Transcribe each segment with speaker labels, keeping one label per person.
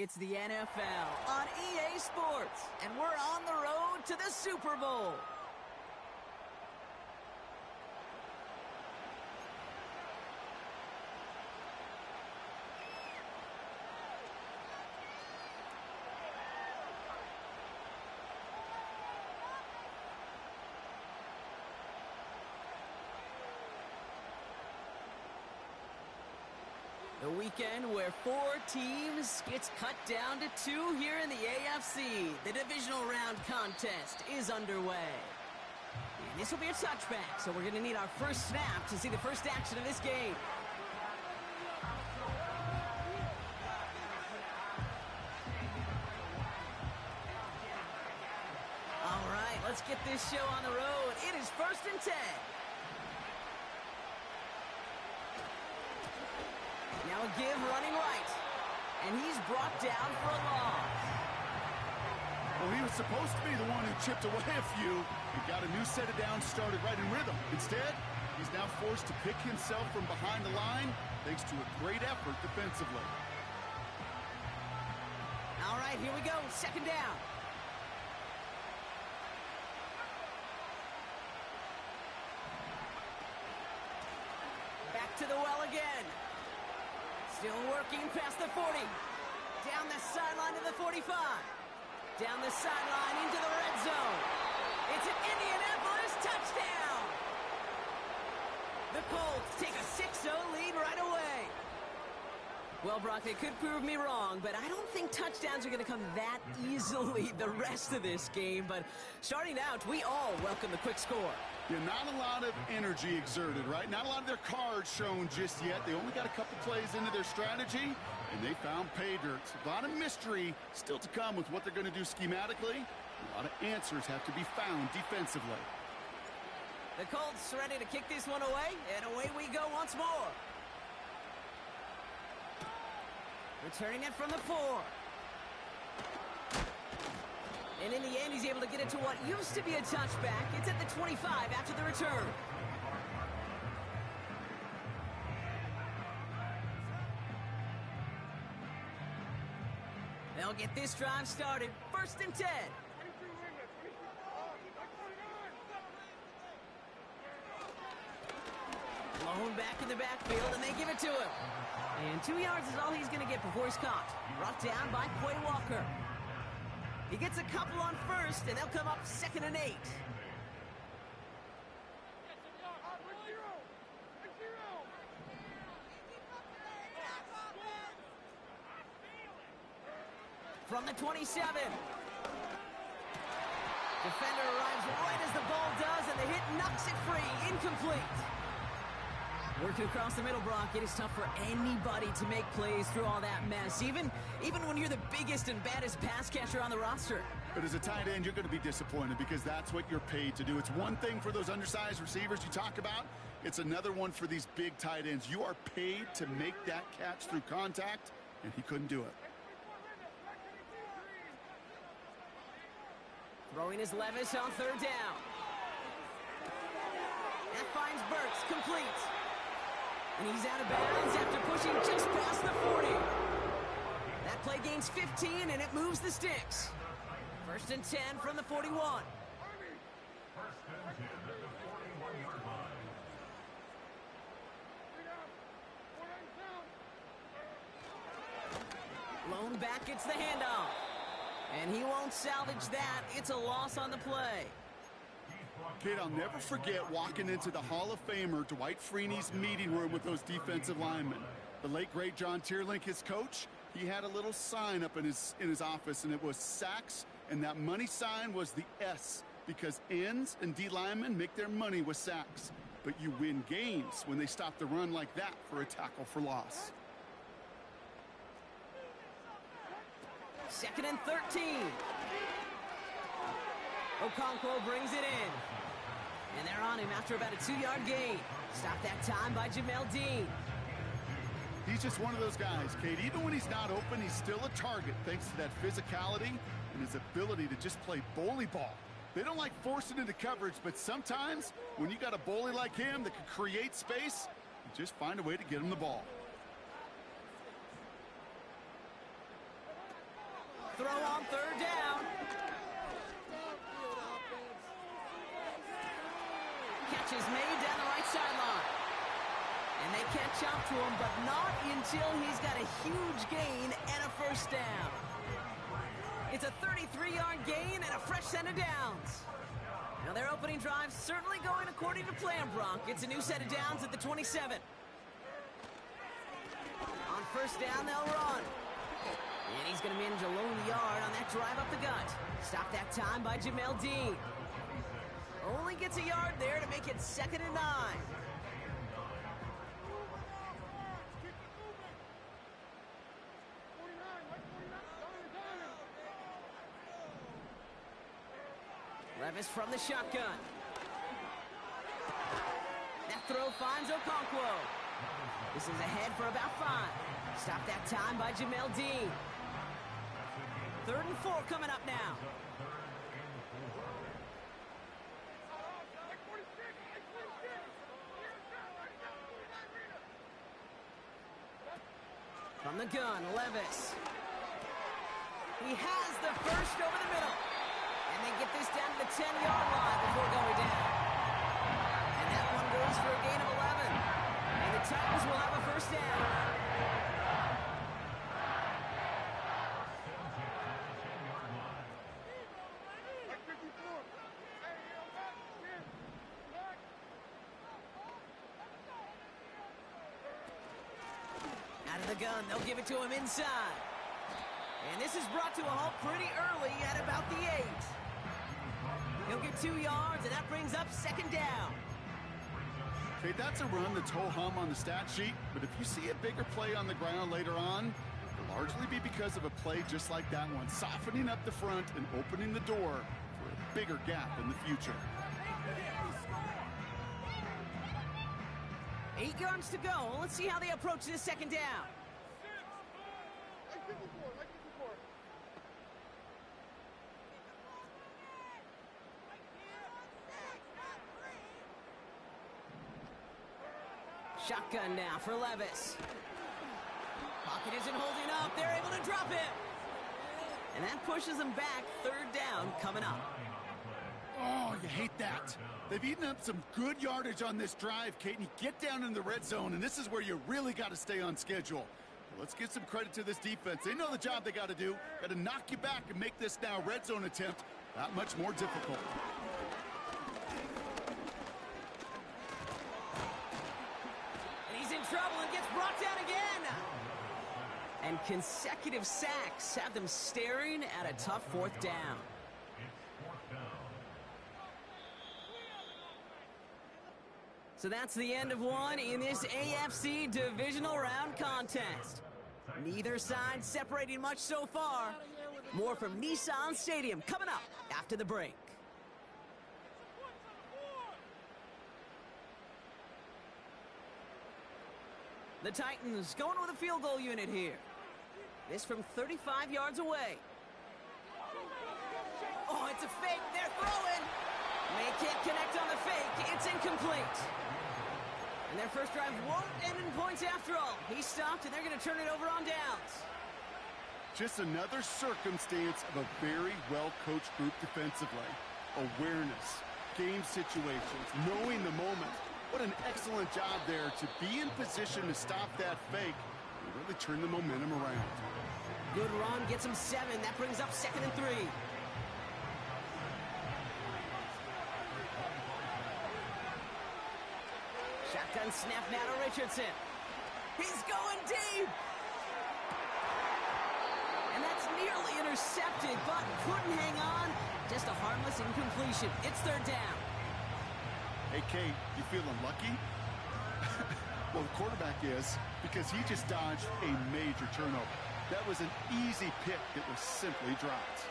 Speaker 1: It's the NFL on EA Sports, and we're on the road to the Super Bowl. The weekend where 4 teams gets cut down to 2 here in the AFC. The divisional round contest is underway. And this will be a touchback, so we're going to need our first snap to see the first action of this game. All right, let's get this show on the road. It is 1st and 10. Now a give running right, and he's brought down for a loss.
Speaker 2: Well, he was supposed to be the one who chipped away a few and got a new set of downs started right in rhythm. Instead, he's now forced to pick himself from behind the line thanks to a great effort defensively.
Speaker 1: All right, here we go, 2nd down. Back to the well again. Still working past the 40. Down the sideline to the 45. Down the sideline into the red zone. It's an Indianapolis touchdown. The Colts take a 6-0 lead right away. Well, Brock, they could prove me wrong, but I don't think touchdowns are going to come that easily the rest of this game. But starting out, we all welcome the quick score.
Speaker 2: Yeah, not a lot of energy exerted, right? Not a lot of their cards shown just yet. They only got a couple plays into their strategy, and they found pay dirt. A lot of mystery still to come with what they're going to do schematically. A lot of answers have to be found defensively.
Speaker 1: The Colts ready to kick this one away, and away we go once more. Returning it from the 4. And in the end, he's able to get it to what used to be a touchback. It's at the 25 after the return. They'll get this drive started. 1st and 10. Blown back in the backfield, and they give it to him. And 2 yards is all he's going to get before he's caught. Brought down by Quay Walker. He gets a couple on 1st, and they'll come up 2nd and 8. From the 27. Defender arrives right as the ball does, and the hit knocks it free. Incomplete. Working across the middle, Brock, it is tough for anybody to make plays through all that mess, even when you're the biggest and baddest pass catcher on the roster.
Speaker 2: But as a tight end, you're going to be disappointed because that's what you're paid to do. It's one thing for those undersized receivers you talk about. It's another one for these big tight ends. You are paid to make that catch through contact, and he couldn't do it.
Speaker 1: Throwing his Levis on 3rd down. That finds Burks, complete. And he's out of bounds after pushing just past the 40. That play gains 15, and it moves the sticks. 1st and 10 from the 41. Blown back, it's the handoff. And he won't salvage that. It's a loss on the play.
Speaker 2: Kid, I'll never forget walking into the Hall of Famer Dwight Freeney's meeting room with those defensive linemen. The late, great John Tierlink, his coach, he had a little sign up in his office, and it was sacks, and that money sign was the S, because ends and D linemen make their money with sacks. But you win games when they stop the run like that for a tackle for loss.
Speaker 1: 2nd and 13. Okonkwo brings it in. And they're on him after about a 2-yard gain. Stopped that time by Jamel Dean.
Speaker 2: He's just one of those guys, Kate. Even when he's not open, he's still a target thanks to that physicality and his ability to just play bully ball. They don't like forcing into coverage, but sometimes when you got a bully like him that can create space, you just find a way to get him the ball.
Speaker 1: throw on third down. Catch is made down the right sideline. And they catch up to him, but not until he's got a huge gain and a first down. It's a 33-yard gain and a fresh set of downs. Now their opening drive's certainly going according to plan, Bronk. It's a new set of downs at the 27. On first down, they'll run. And he's going to manage a lone yard on that drive up the gut. Stopped that time by Jamel Dean. Only gets a yard there to make it 2nd and 9. Levis from the shotgun. That throw finds Okonkwo. This is ahead for about 5. Stop that time by Jamel Dean. 3rd and 4 coming up now. From the gun, Levis. He has the first over the middle. And they get this down to the 10-yard line before going down. And that one goes for a gain of 11. And the Titans will have a first down. Out of the gun, they'll give it to him inside. And this is brought to a halt pretty early at about the 8. He'll get 2 yards, and that brings up 2nd down.
Speaker 2: Okay, that's a run that's ho-hum on the stat sheet, but if you see a bigger play on the ground later on, it'll largely be because of a play just like that one, softening up the front and opening the door for a bigger gap in the future.
Speaker 1: 8 yards to go. Let's see how they approach this 2nd down. Shotgun now for Levis. Pocket isn't holding up. They're able to drop him. And that pushes them back. 3rd down coming up.
Speaker 2: Oh, you hate that. They've eaten up some good yardage on this drive, Kate, and you get down in the red zone, and this is where you really got to stay on schedule. Let's give some credit to this defense. They know the job they got to do. Got to knock you back and make this now red zone attempt that much more difficult.
Speaker 1: Trouble and gets brought down again. And consecutive sacks have them staring at a tough 4th down. So that's the end of one in this AFC divisional round contest. Neither side separating much so far. More from Nissan Stadium coming up after the break. The Titans going with a field goal unit here. This from 35 yards away. Oh, it's a fake. They're throwing. They can't connect on the fake. It's incomplete. And their first drive won't end in points after all. He stopped, and they're going to turn it over on downs.
Speaker 2: Just another circumstance of a very well-coached group defensively. Awareness, game situations, knowing the moment. What an excellent job there to be in position to stop that fake and really turn the momentum around.
Speaker 1: Good run, gets him 7. That brings up 2nd and 3. Shotgun snap now to Richardson. He's going deep. And that's nearly intercepted, but couldn't hang on. Just a harmless incompletion. It's 3rd down.
Speaker 2: Hey, Kate, you feeling lucky? Well, the quarterback is, because he just dodged a major turnover. That was an easy pick that was simply dropped.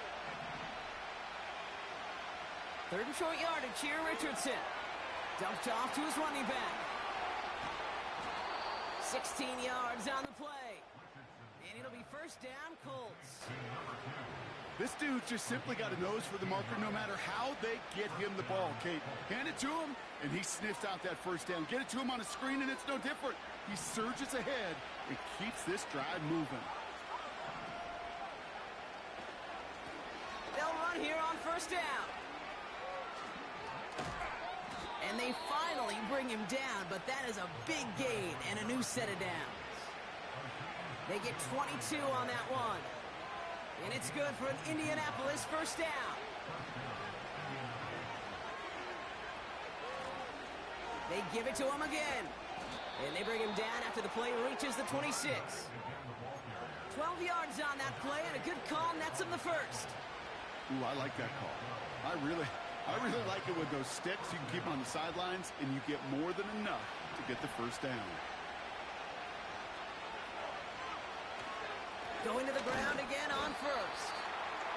Speaker 1: 3rd and short yardage here, Richardson. Dumped off to his running back. 16 yards on the play. And it'll be 1st down, Colts.
Speaker 2: This dude just simply got a nose for the marker no matter how they get him the ball, Kate. Hand it to him, and he sniffs out that 1st down. Get it to him on a screen, and it's no different. He surges ahead and keeps this drive moving.
Speaker 1: first down. And they finally bring him down, but that is a big gain and a new set of downs. They get 22 on that one. And it's good for an Indianapolis first down. They give it to him again. And they bring him down after the play reaches the 26. 12 yards on that play, and a good call nets him the first.
Speaker 2: Ooh, I like that call. I really like it with those sticks. You can keep on the sidelines, and you get more than enough to get the first down.
Speaker 1: Going to the ground again on first.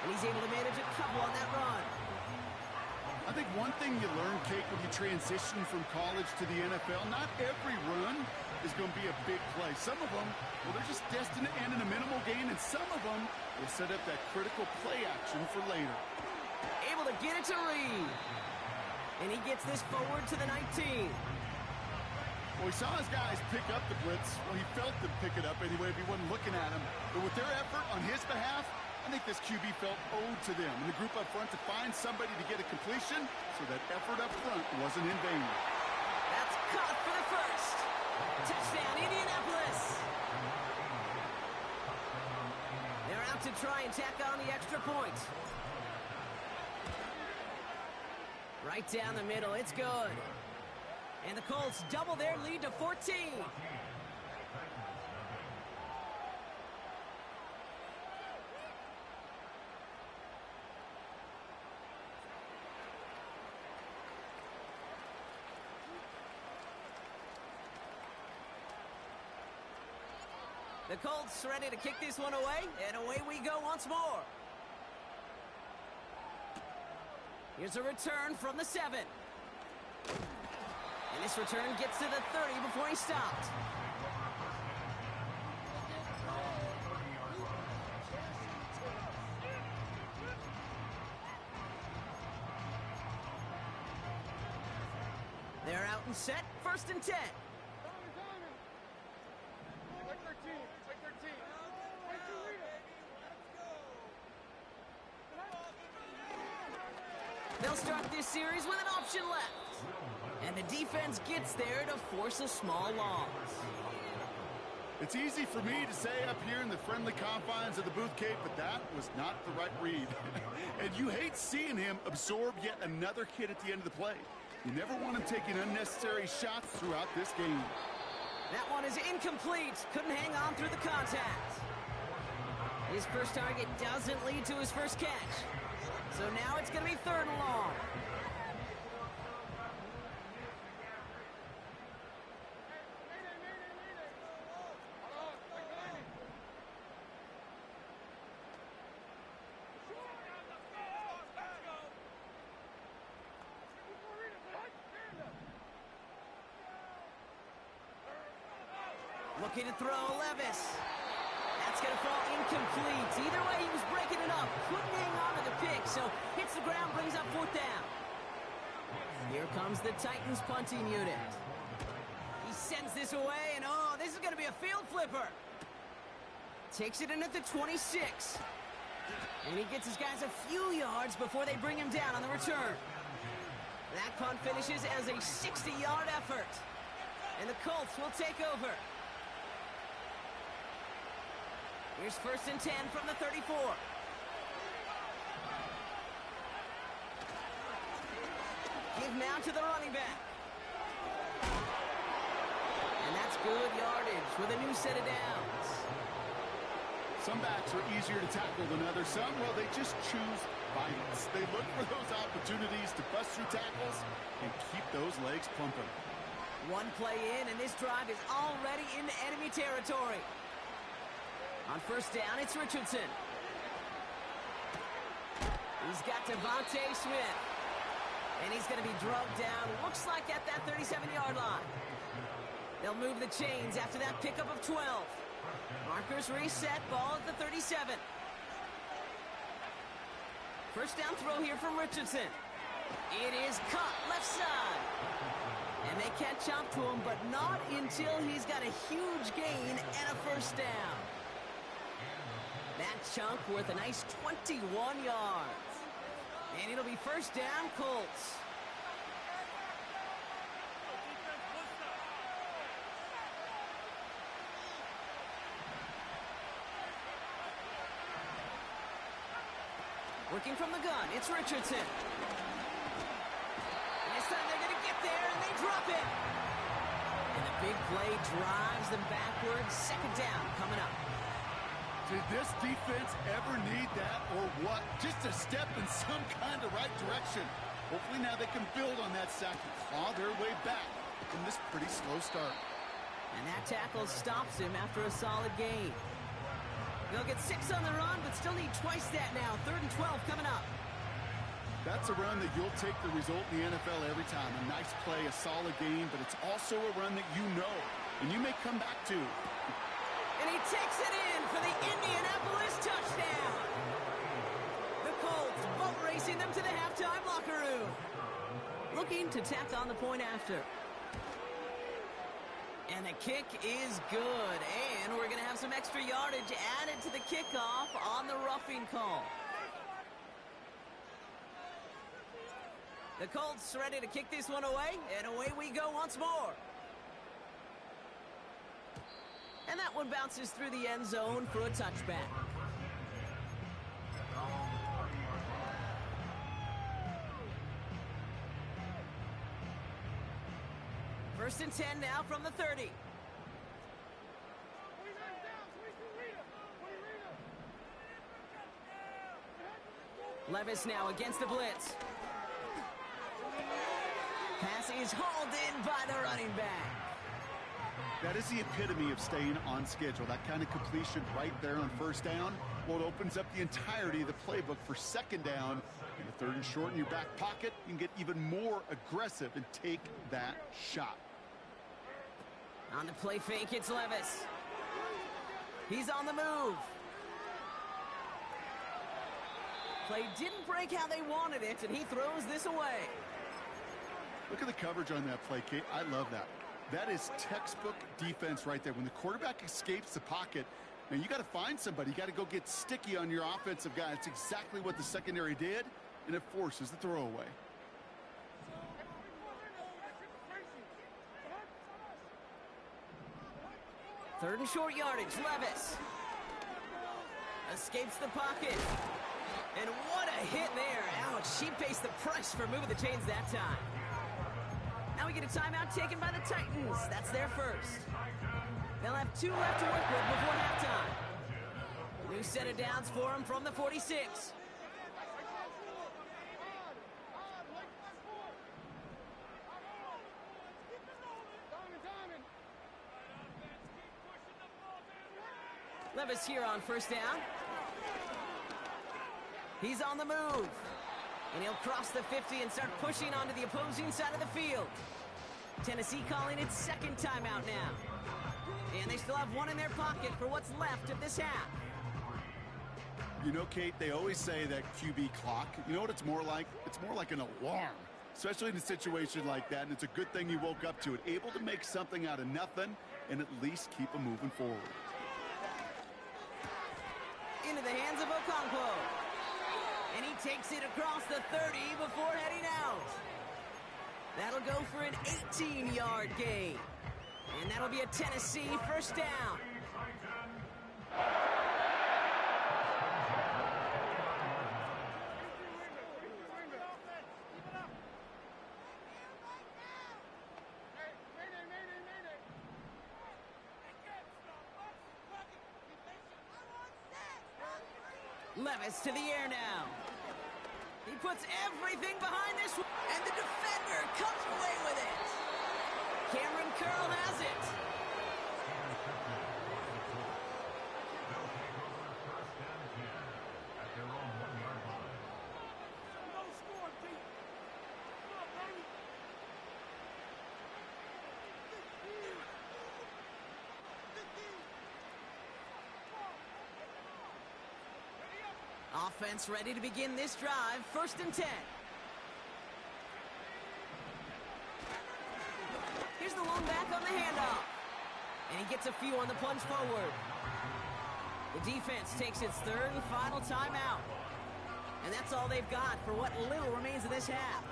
Speaker 1: And he's able to manage a couple on that run.
Speaker 2: I think one thing you learn, Kate, when you transition from college to the NFL, not every run is going to be a big play. Some of them, well, they're just destined to end in a minimal gain, and some of them will set up that critical play action for later.
Speaker 1: Able to get it to Reed. And he gets this forward to the 19.
Speaker 2: Well, he saw his guys pick up the blitz. Well, he felt them pick it up anyway if he wasn't looking at him. But with their effort on his behalf, I think this QB felt owed to them and the group up front to find somebody to get a completion, so that effort up front wasn't in vain.
Speaker 1: That's caught for the first. Touchdown, Indianapolis. They're out to try and tack on the extra point. Right down the middle, it's good. And the Colts double their lead to 14. The Colts ready to kick this one away, and away we go once more. Here's a return from the 7. And this return gets to the 30 before he stopped. They're out and set, 1st and 10. They'll start this series with an option left. And the defense gets there to force a small loss.
Speaker 2: It's easy for me to say up here in the friendly confines of the booth, Kate, but that was not the right read. And you hate seeing him absorb yet another hit at the end of the play. You never want him taking unnecessary shots throughout this game.
Speaker 1: That one is incomplete. Couldn't hang on through the contact. His first target doesn't lead to his first catch. So now it's going to be 3rd and long. Looking to throw Levis. That's going to fall incomplete. Either way, he was breaking it up. Couldn't hang on to the pick, so hits the ground, brings up 4th down. Here comes the Titans punting unit. He sends this away, and oh, this is going to be a field flipper. Takes it in at the 26. And he gets his guys a few yards before they bring him down on the return. That punt finishes as a 60-yard effort. And the Colts will take over. Here's 1st and 10 from the 34. Give now to the running back. And that's good yardage with a new set of downs.
Speaker 2: Some backs are easier to tackle than others. Some, well, they just choose violence. They look for those opportunities to bust through tackles and keep those legs pumping.
Speaker 1: One play in, and this drive is already into enemy territory. On 1st down, it's Richardson. He's got Devontae Smith. And he's going to be drugged down, looks like at that 37-yard line. They'll move the chains after that pickup of 12. Markers reset, ball at the 37. 1st down throw here from Richardson. It is caught left side. And they catch up to him, but not until he's got a huge gain and a 1st down. That chunk worth a nice 21 yards. And it'll be first down, Colts. Working from the gun, it's Richardson. And this time they're going to get there, and they drop it. And the big play drives them backwards. Second down coming up.
Speaker 2: Did this defense ever need that or what? Just a step in some kind of right direction. Hopefully now they can build on that sack and claw their way back from this pretty slow start.
Speaker 1: And that tackle stops him after a solid gain. They'll get 6 on the run, but still need twice that now. 3rd and 12 coming up.
Speaker 2: That's a run that you'll take the result in the NFL every time. A nice play, a solid game, but it's also a run that you know, and you may come back to.
Speaker 1: And he takes it in for the Indianapolis touchdown. The Colts boat racing them to the halftime locker room. Looking to tack on the point after. And the kick is good. And we're going to have some extra yardage added to the kickoff on the roughing call. The Colts ready to kick this one away. And away we go once more. And that one bounces through the end zone for a touchback. First and 10 now from the 30. Levis now against the blitz. Pass is hauled in by the running back.
Speaker 2: That is the epitome of staying on schedule. That kind of completion right there on first down. Well, it opens up the entirety of the playbook for second down. In the 3rd and short in your back pocket, you can get even more aggressive and take that shot.
Speaker 1: On the play fake, it's Levis. He's on the move. Play didn't break how they wanted it, and he throws this away.
Speaker 2: Look at the coverage on that play, Kate. I love that. That is textbook defense right there. When the quarterback escapes the pocket, man, you got to find somebody. You got to go get sticky on your offensive guy. It's exactly what the secondary did, and it forces the throwaway.
Speaker 1: Third and short yardage, Levis. Escapes the pocket. And what a hit there. Ouch, she pays the price for moving the chains that time. Now we get a timeout taken by the Titans. That's their first. They'll have 2 left to work with before halftime. New set of downs for them from the 46. Levis here on first down. He's on the move. And he'll cross the 50 and start pushing onto the opposing side of the field. Tennessee calling its second timeout now. And they still have 1 in their pocket for what's left of this half.
Speaker 2: You know, Kate, they always say that QB clock. You know what it's more like? It's more like an alarm, especially in a situation like that. And it's a good thing you woke up to it. Able to make something out of nothing and at least keep them moving forward.
Speaker 1: Into the hands of Okonkwo. And he takes it across the 30 before heading out. That'll go for an 18-yard gain. And that'll be a Tennessee first down. Levis to the air now. He puts everything behind this one, and the defender comes away with it. Cameron Curl has it. Offense ready to begin this drive. First and 10. Here's the lone back on the handoff. And he gets a few on the punch forward. The defense takes its 3rd and final timeout. And that's all they've got for what little remains of this half.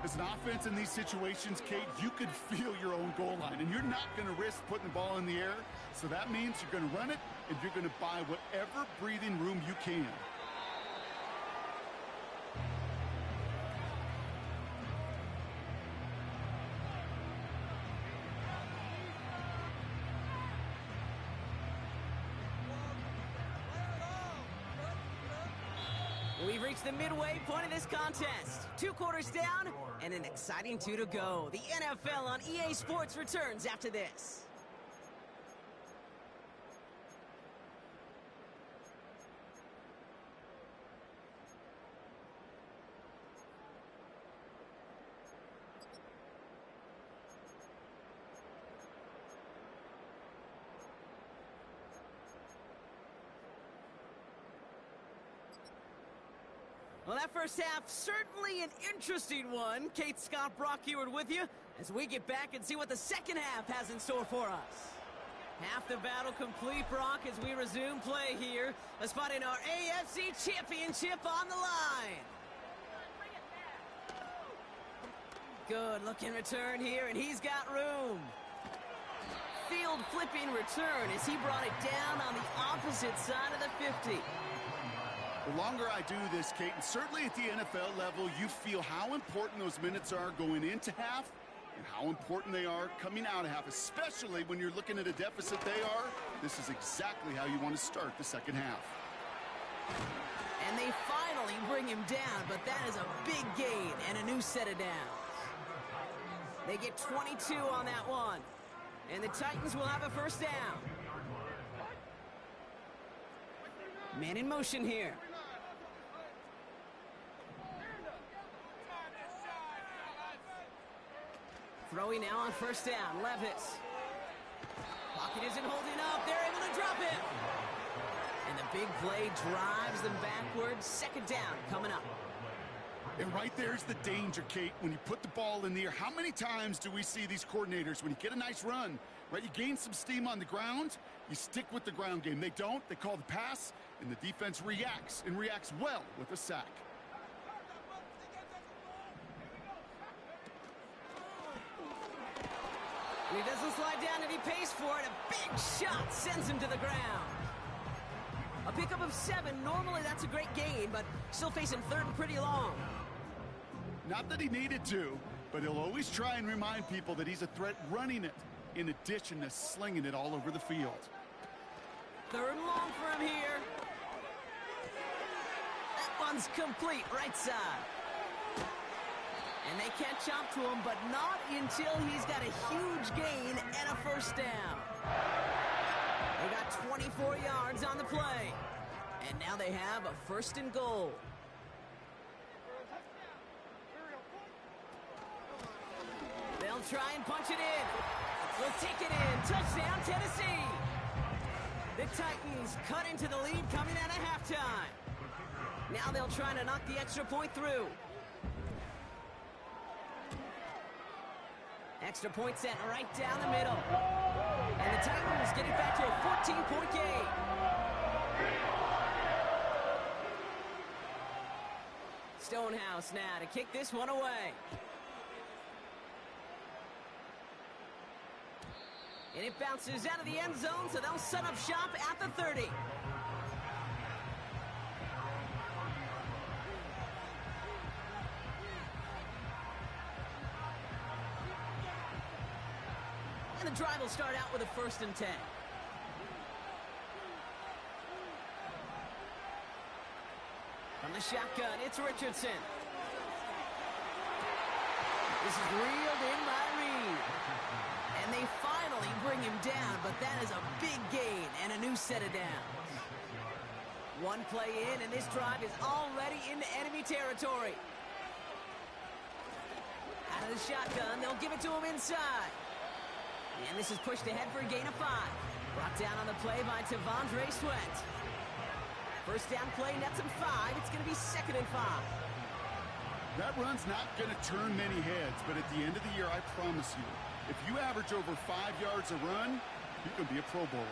Speaker 2: As an offense in these situations, Kate, you could feel your own goal line, and you're not going to risk putting the ball in the air. So that means you're going to run it, and you're going to buy whatever breathing room you can.
Speaker 1: We've reached the midway point of this contest. 2 quarters down and an exciting 2 to go. The NFL on EA Sports returns after this. Well, that first half, certainly an interesting one. Kate, Scott, Brock Heward with you as we get back and see what the second half has in store for us. Half the battle complete, Brock, as we resume play here. A spot in our AFC Championship on the line. Good looking return here, and he's got room. Field flipping return as he brought it down on the opposite side of the 50.
Speaker 2: The longer I do this, Kate, and certainly at the NFL level, you feel how important those minutes are going into half and how important they are coming out of half, especially when you're looking at a deficit they are. This is exactly how you want to start the second half.
Speaker 1: And they finally bring him down, but that is a big gain and a new set of downs. They get 22 on that one, and the Titans will have a first down. Man in motion here. Throwing now on first down, Levis. Pocket isn't holding up. They're able to drop it. And the big play drives them backwards. Second down coming up.
Speaker 2: And right there's the danger, Kate, when you put the ball in the air. How many times do we see these coordinators, when you get a nice run, right, you gain some steam on the ground, you stick with the ground game. They don't. They call the pass, and the defense reacts, and reacts well with a sack.
Speaker 1: And he doesn't slide down, and he pays for it. A big shot sends him to the ground. A pickup of 7. Normally that's a great gain, but still facing third and pretty long.
Speaker 2: Not that he needed to, but he'll always try and remind people that he's a threat running it, in addition to slinging it all over the field.
Speaker 1: Third and long for him here. That one's complete, right side. And they catch up to him, but not until he's got a huge gain and a first down. They got 24 yards on the play. And now they have a first and goal. They'll try and punch it in. We'll take it in. Touchdown, Tennessee. The Titans cut into the lead coming out of halftime. Now they'll try to knock the extra point through. Extra point set right down the middle. And the Titans getting back to a 14-point game. Stonehouse now to kick this one away. And it bounces out of the end zone, so they'll set up shop at the 30. And the drive will start out with a 1st and 10. From the shotgun, it's Richardson. This is reeled in by Reed. And they finally bring him down, but that is a big gain and a new set of downs. One play in, and this drive is already into enemy territory. Out of the shotgun, they'll give it to him inside. And this is pushed ahead for a gain of 5. Brought down on the play by T'Vondre Sweat. First down play, nets him 5. It's going to be 2nd and 5.
Speaker 2: That run's not going to turn many heads, but at the end of the year, I promise you, if you average over 5 yards a run, you can be a Pro Bowler.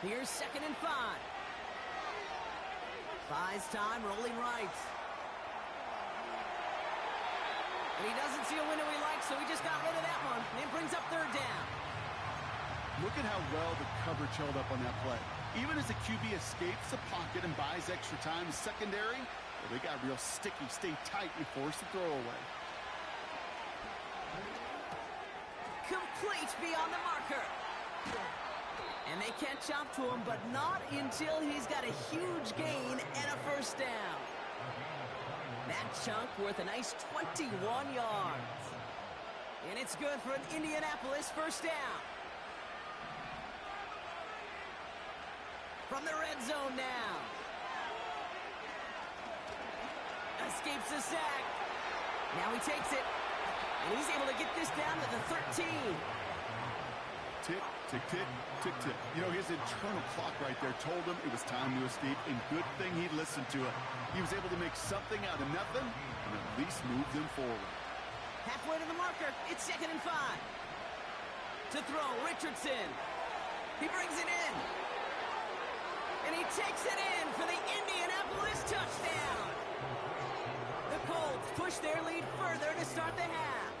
Speaker 1: Here's 2nd and 5. Buys time, rolling right. And he doesn't see a window he likes, so he just got rid of that one. And it brings up 3rd down.
Speaker 2: Look at how well the coverage held up on that play. Even as the QB escapes the pocket and buys extra time, secondary, well, they got real sticky, stay tight, and force the throw away.
Speaker 1: Complete beyond the marker. And they catch up to him, but not until he's got a huge gain and a 1st down. That chunk worth a nice 21 yards. And it's good for an Indianapolis 1st down. From the red zone now. Escapes the sack. Now he takes it. And he's able to get this down to the 13.
Speaker 2: Tick, tick, tick, tick, tick. You know, his internal clock right there told him it was time to escape, and good thing he listened to it. He was able to make something out of nothing and at least move them forward.
Speaker 1: Halfway to the marker, it's 2nd and 5. To throw, Richardson. He brings it in. And he takes it in for the Indianapolis touchdown. The Colts push their lead further to start the half.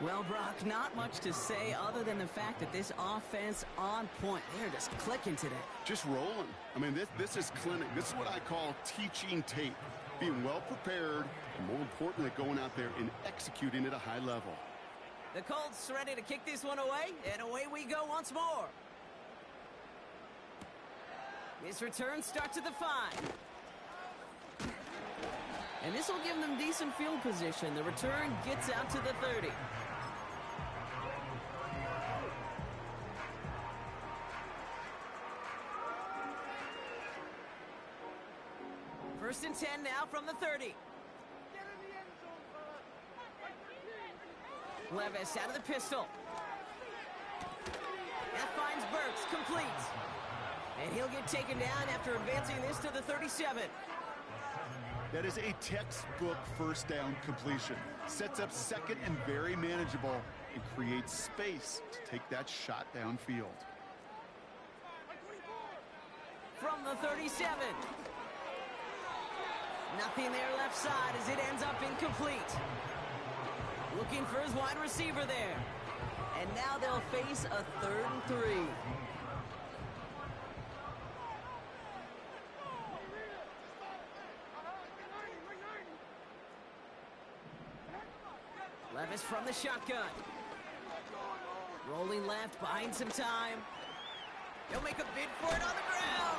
Speaker 1: Well, Brock, not much to say other than the fact that this offense on point. They're just clicking today.
Speaker 2: Just rolling. I mean, this is clinic. This is what I call teaching tape. Being well prepared, and more importantly, going out there and executing at a high level.
Speaker 1: The Colts ready to kick this one away, and away we go once more. This return starts at the 5. And this will give them decent field position. The return gets out to the 30. First and 10 now from the 30. Levis out of the pistol. That finds Burks, complete. And he'll get taken down after advancing this to the 37.
Speaker 2: That is a textbook 1st down completion. Sets up 2nd and very manageable and creates space to take that shot downfield.
Speaker 1: From the 37. Nothing there left side as it ends up incomplete. Looking for his wide receiver there. And now they'll face a 3rd and 3. Levis from the shotgun. Rolling left, buying some time. He'll make a bid for it on the ground.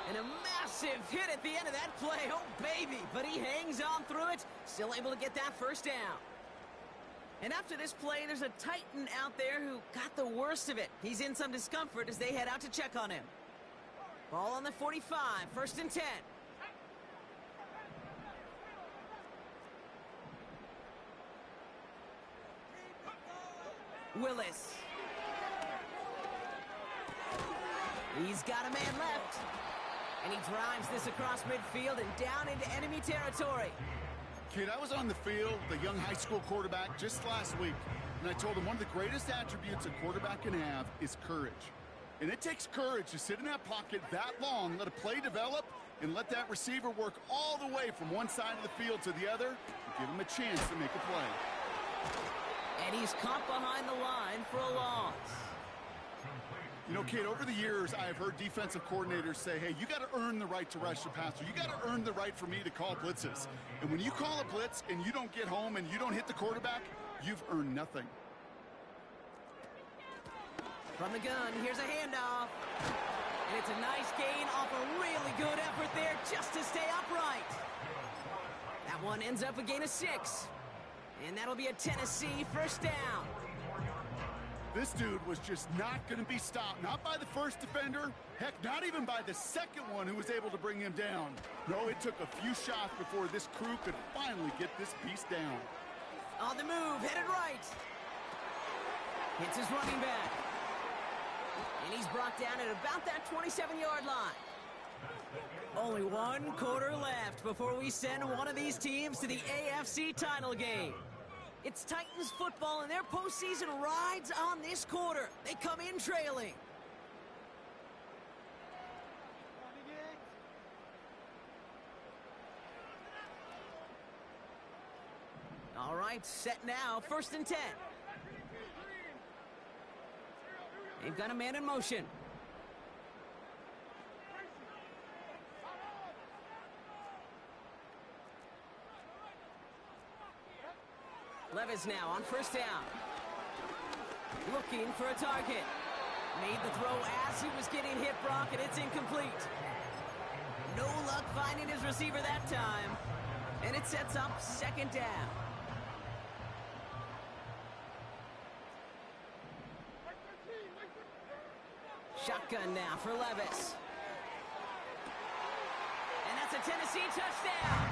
Speaker 1: And a massive hit at the end of that play. Oh, baby. But he hangs on through it. Still able to get that 1st down. And after this play, there's a Titan out there who got the worst of it. He's in some discomfort as they head out to check on him. Ball on the 45, 1st and 10. Willis. He's got a man left. And he drives this across midfield and down into enemy territory.
Speaker 2: Kid, I was on the field, the young high school quarterback, just last week. And I told him one of the greatest attributes a quarterback can have is courage. And it takes courage to sit in that pocket that long, let a play develop, and let that receiver work all the way from one side of the field to the other, and give him a chance to make a play.
Speaker 1: And he's caught behind the line for a loss.
Speaker 2: You know, kid, over the years, I have heard defensive coordinators say, hey, you got to earn the right to rush the passer. You got to earn the right for me to call blitzes. And when you call a blitz and you don't get home and you don't hit the quarterback, you've earned nothing.
Speaker 1: From the gun, here's a handoff. And it's a nice gain off a really good effort there just to stay upright. That one ends up a gain of 6. And that'll be a Tennessee 1st down.
Speaker 2: This dude was just not going to be stopped. Not by the first defender. Heck, not even by the second one who was able to bring him down. No, it took a few shots before this crew could finally get this piece down.
Speaker 1: On the move, headed right. Hits his running back. And he's brought down at about that 27-yard line. Only 1 quarter left before we send one of these teams to the AFC title game. It's Titans football, and their postseason rides on this quarter. They come in trailing. right, set now, 1st and 10. They've got a man in motion. Levis now on 1st down. Looking for a target. Made the throw as he was getting hit, Brock, and it's incomplete. No luck finding his receiver that time. And it sets up 2nd down. Shotgun now for Levis. And that's a Tennessee touchdown.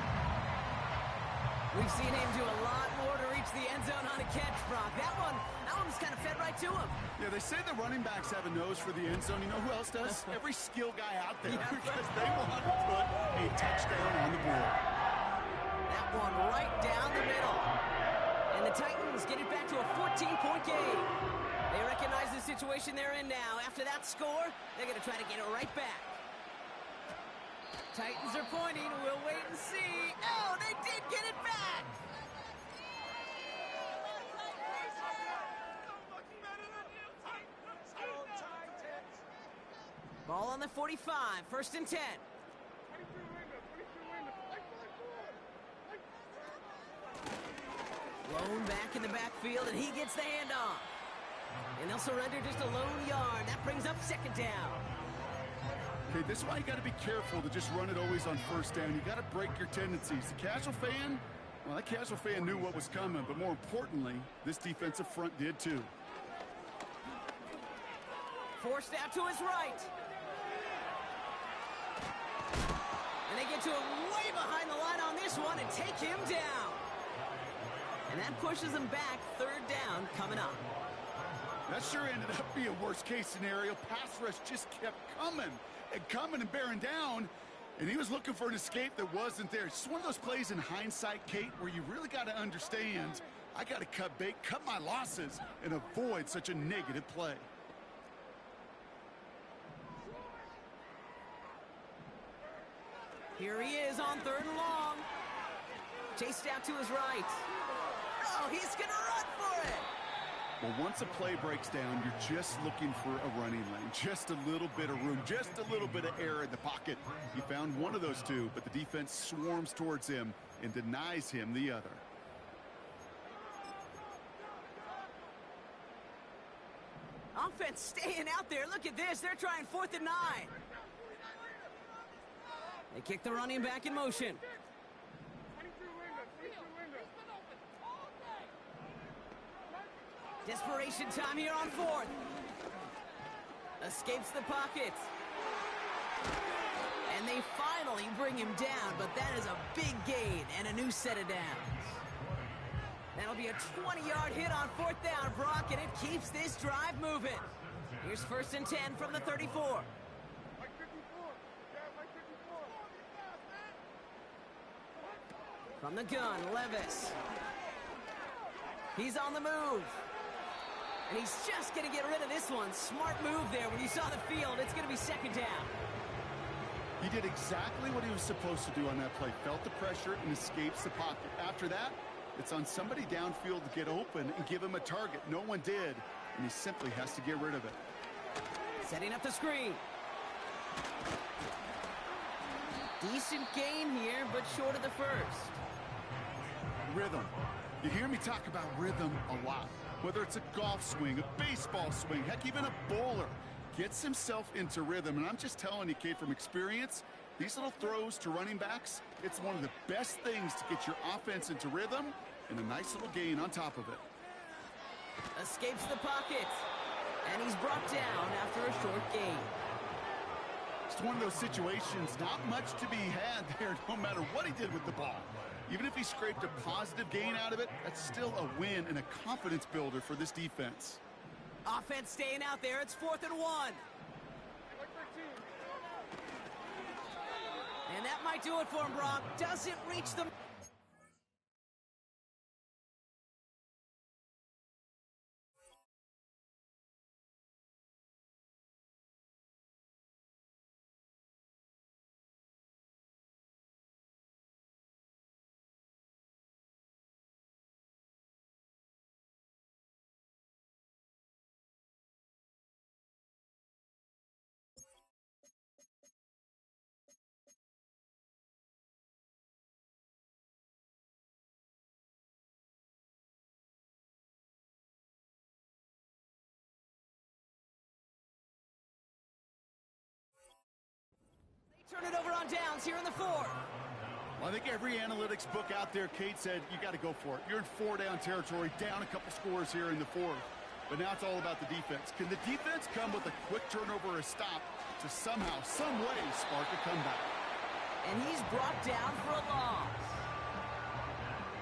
Speaker 1: We've seen him do a lot more to reach the end zone on a catch, Brock. That one was kind of fed right to him.
Speaker 2: Yeah, they say the running backs have a nose for the end zone. You know who else does? Every skill guy out there.
Speaker 1: Yeah,
Speaker 2: because they want to put a touchdown on the board.
Speaker 1: That one right down the middle. And the Titans get it back to a 14-point game. They recognize the situation they're in now. After that score, they're going to try to get it right back. Titans are pointing. We'll wait and see. Oh, they did get it back. Ball on the 45, 1st and 10. Lone back in the backfield, and he gets the handoff. And they'll surrender just a lone yard. That brings up 2nd down.
Speaker 2: Okay, this is why you got to be careful to just run it always on 1st down. You got to break your tendencies. The casual fan, well, that casual fan knew what was coming, but more importantly, this defensive front did too.
Speaker 1: Forced out to his right. And they get to him way behind the line on this one and take him down. And that pushes him back, 3rd down coming up.
Speaker 2: That sure ended up being a worst-case scenario. Pass rush just kept coming and bearing down, and he was looking for an escape that wasn't there. It's just one of those plays in hindsight, Kate, where you really got to understand, I got to cut bait, cut my losses, and avoid such a negative play.
Speaker 1: Here he is on 3rd and long. Chased out to his right. Oh, he's going to run for it.
Speaker 2: Well, once a play breaks down, you're just looking for a running lane. Just a little bit of room, just a little bit of air in the pocket. He found one of those two, but the defense swarms towards him and denies him the other.
Speaker 1: Offense staying out there. Look at this. They're trying 4th and 9. They kick the running back in motion. Desperation time here on 4th. Escapes the pocket. And they finally bring him down, but that is a big gain and a new set of downs. That'll be a 20-yard hit on 4th down, Brock, and it keeps this drive moving. Here's 1st and 10 from the 34. From the gun, Levis. He's on the move. And he's just going to get rid of this one. Smart move there. When you saw the field, it's going to be 2nd down.
Speaker 2: He did exactly what he was supposed to do on that play. Felt the pressure and escapes the pocket. After that, it's on somebody downfield to get open and give him a target. No one did, and he simply has to get rid of it.
Speaker 1: Setting up the screen. Decent gain here, but short of the 1st.
Speaker 2: Rhythm. You hear me talk about rhythm a lot. Whether it's a golf swing, a baseball swing, heck, even a bowler gets himself into rhythm. And I'm just telling you, Kate, from experience, these little throws to running backs, it's one of the best things to get your offense into rhythm and a nice little gain on top of it.
Speaker 1: Escapes the pocket. And he's brought down after a short gain.
Speaker 2: It's one of those situations, not much to be had there, no matter what he did with the ball. Even if he scraped a positive gain out of it, that's still a win and a confidence builder for this defense.
Speaker 1: Offense staying out there. It's 4th and 1. And that might do it for him, Brock. Doesn't reach the... it over on downs here in the fourth.
Speaker 2: Well, I think every analytics book out there, Kate, said you got to go for it. You're in 4-down territory, down a couple scores here in the fourth. But now it's all about the defense. Can the defense come with a quick turnover or a stop to somehow, some way, spark a comeback?
Speaker 1: And he's brought down for a loss.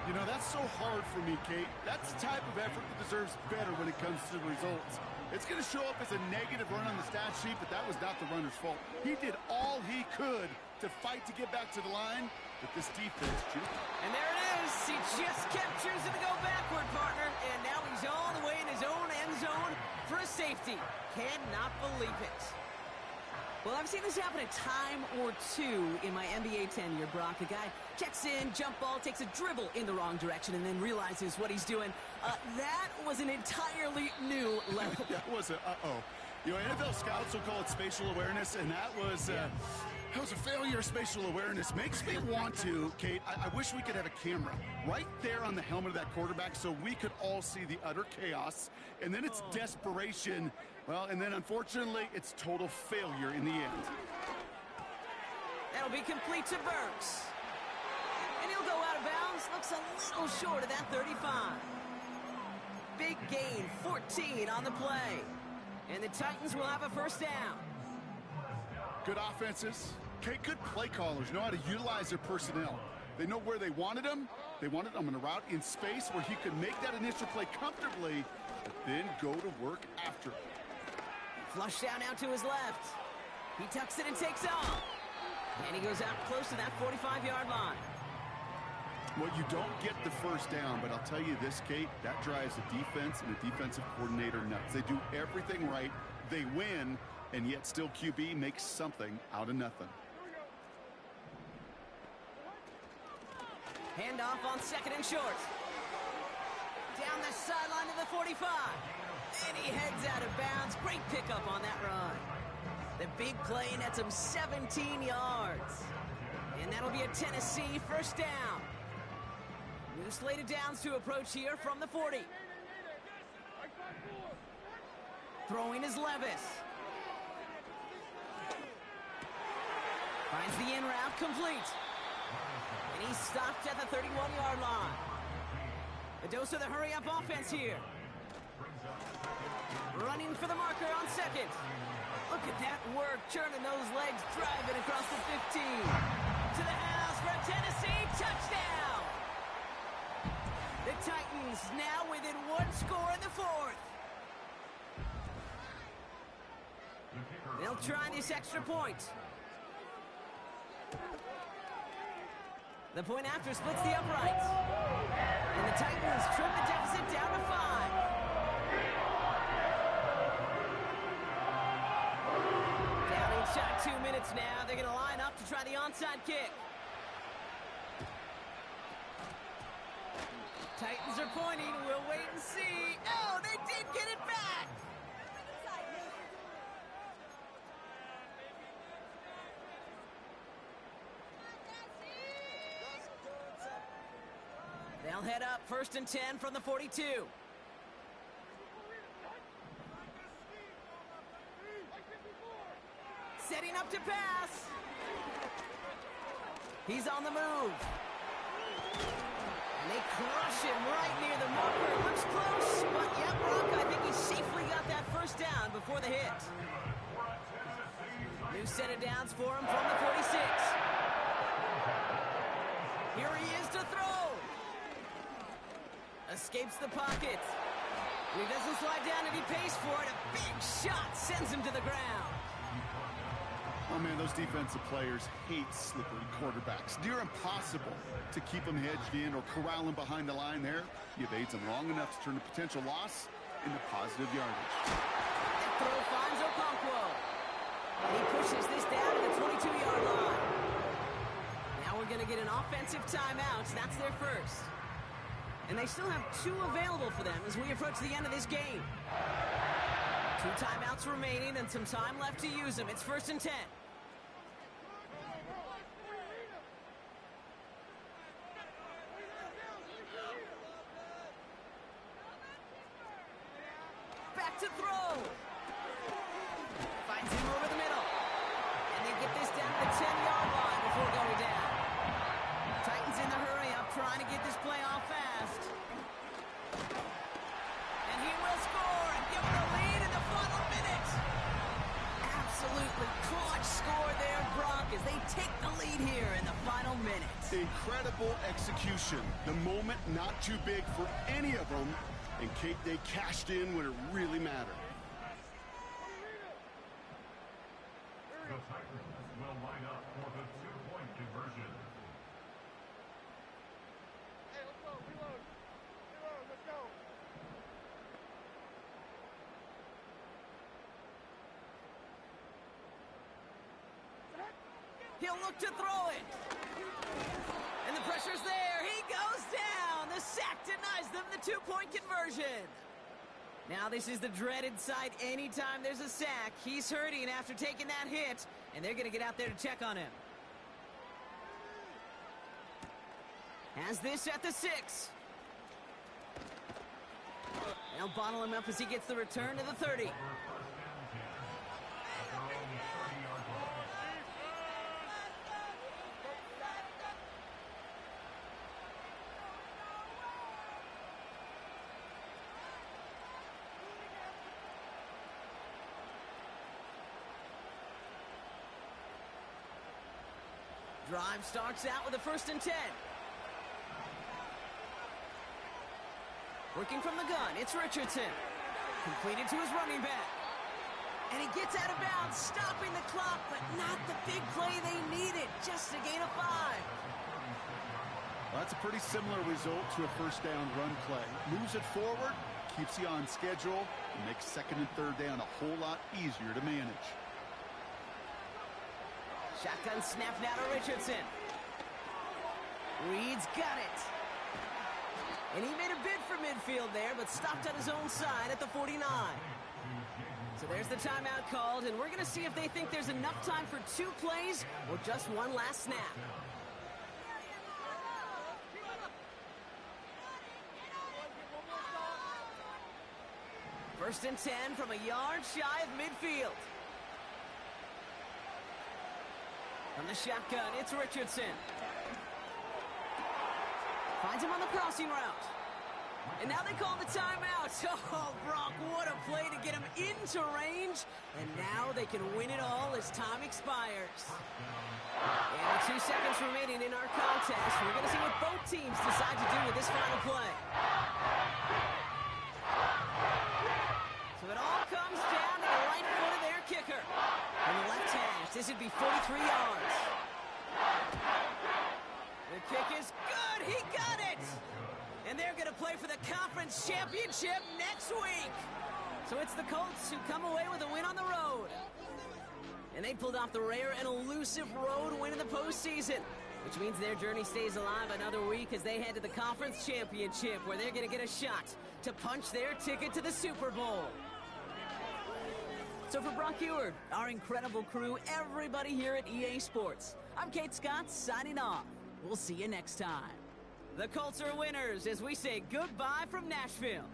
Speaker 2: You know, that's so hard for me, Kate. That's the type of effort that deserves better when it comes to the results. It's going to show up as a negative run on the stat sheet, but that was not the runner's fault. He did all he could to fight to get back to the line, but this defense just...
Speaker 1: And there it is. He just kept choosing to go backward, partner. And now he's all the way in his own end zone for a safety. Cannot believe it. Well, I've seen this happen a time or two in my NBA tenure, Brock. A guy checks in, jump ball, takes a dribble in the wrong direction, and then realizes what he's doing. That was an entirely new level.
Speaker 2: That was a uh-oh. You know, NFL scouts will call it spatial awareness, and that was a failure of spatial awareness. Makes me want to, Kate, I wish we could have a camera right there on the helmet of that quarterback so we could all see the utter chaos. And then it's desperation. Well, and then unfortunately, it's total failure in the end.
Speaker 1: That'll be complete to Burks. And he'll go out of bounds. Looks a little short of that 35. Big gain, 14 on the play. And the Titans will have a first down.
Speaker 2: Good offenses. Okay, good play callers know how to utilize their personnel. They know where they wanted them. They wanted them in a route in space where he could make that initial play comfortably, but then go to work after.
Speaker 1: Flush down out to his left. He tucks it and takes off. And he goes out close to that 45-yard line.
Speaker 2: Well, you don't get the first down, but I'll tell you this, Kate, that drives the defense and the defensive coordinator nuts. They do everything right. They win, and yet still QB makes something out of nothing.
Speaker 1: Handoff on second and short. Down the sideline to the 45. And he heads out of bounds. Great pickup on that run. The big play nets him 17 yards. And that'll be a Tennessee first down. New slate of downs to approach here from the 40. Throwing is Levis. Finds the in route complete. And he's stopped at the 31-yard line. A dose of the hurry-up offense here. Running for the marker on second. Look at that work, churning those legs, driving across the 15. To the house for a Tennessee touchdown. The Titans now within one score in the fourth. They'll try this extra point. The point after splits the uprights. And the Titans trim the deficit down to 5. Down inside 2 minutes now. They're going to line up to try the onside kick. Titans are pointing. We'll wait and see. Oh, they did get it back. They'll head up 1st and 10 from the 42. Setting up to pass. He's on the move. And they crush him right near the marker. It looks close, but yeah, Brock, I think he safely got that first down before the hit. New set of downs for him from the 46. Here he is to throw. Escapes the pocket. He doesn't slide down and he pays for it. A big shot sends him to the ground.
Speaker 2: Oh, man, those defensive players hate slippery quarterbacks. Near impossible to keep them hedged in or corral them behind the line there. He evades them long enough to turn a potential loss into positive yardage.
Speaker 1: That throw finds Okonkwo. And he pushes this down to the 22-yard line. Now we're going to get an offensive timeout. That's their first. And they still have 2 available for them as we approach the end of this game. 2 timeouts remaining and some time left to use them. It's 1st and 10. Back to throw. Finds him over the middle. And they get this down to the 10-yard line before going down. Titans in the hurry up, trying to get this play off fast. And he will score and give them the lead in the final minute. Absolutely clutch score there, Brock, as they take the lead here in the final minute.
Speaker 2: Incredible execution. The moment not too big for any of them, and Kate, they cashed in when it really mattered.
Speaker 3: The Titans will line up for the two-point conversion.
Speaker 4: Hey, let's go. Reload. Reload. Let's go.
Speaker 1: He'll look to throw it. And the pressure's there. He goes down. The sack denies them the two-point conversion. Now this is the dreaded sight anytime there's a sack. He's hurting after taking that hit, and they're going to get out there to check on him. Has this at the 6. They'll bottle him up as he gets the return to the 30. Drive starts out with a 1st and 10. Working from the gun, it's Richardson. Completed to his running back. And he gets out of bounds, stopping the clock, but not the big play they needed. Just a gain of 5.
Speaker 2: Well, that's a pretty similar result to a first down run play. Moves it forward, keeps you on schedule, and makes 2nd and 3rd down a whole lot easier to manage.
Speaker 1: Shotgun snap now to Richardson. Reed's got it. And he made a bid for midfield there, but stopped on his own side at the 49. So there's the timeout called, and we're going to see if they think there's enough time for 2 plays or just one last snap. First and 10 from a yard shy of midfield. From the shotgun, it's Richardson. Finds him on the crossing route. And now they call the timeout. Oh, Brock, what a play to get him into range. And now they can win it all as time expires. And with 2 seconds remaining in our contest, we're going to see what both teams decide to do with this final play. So it all comes down to the right foot of their kicker. On the left hash, this would be 43 yards. The kick is good. He got it. And they're going to play for the conference championship next week. So it's the Colts who come away with a win on the road. And they pulled off the rare and elusive road win in the postseason, which means their journey stays alive another week as they head to the conference championship, where they're going to get a shot to punch their ticket to the Super Bowl. So for Brock Huard, our incredible crew, everybody here at EA Sports, I'm Kate Scott signing off. We'll see you next time. The Colts are winners as we say goodbye from Nashville.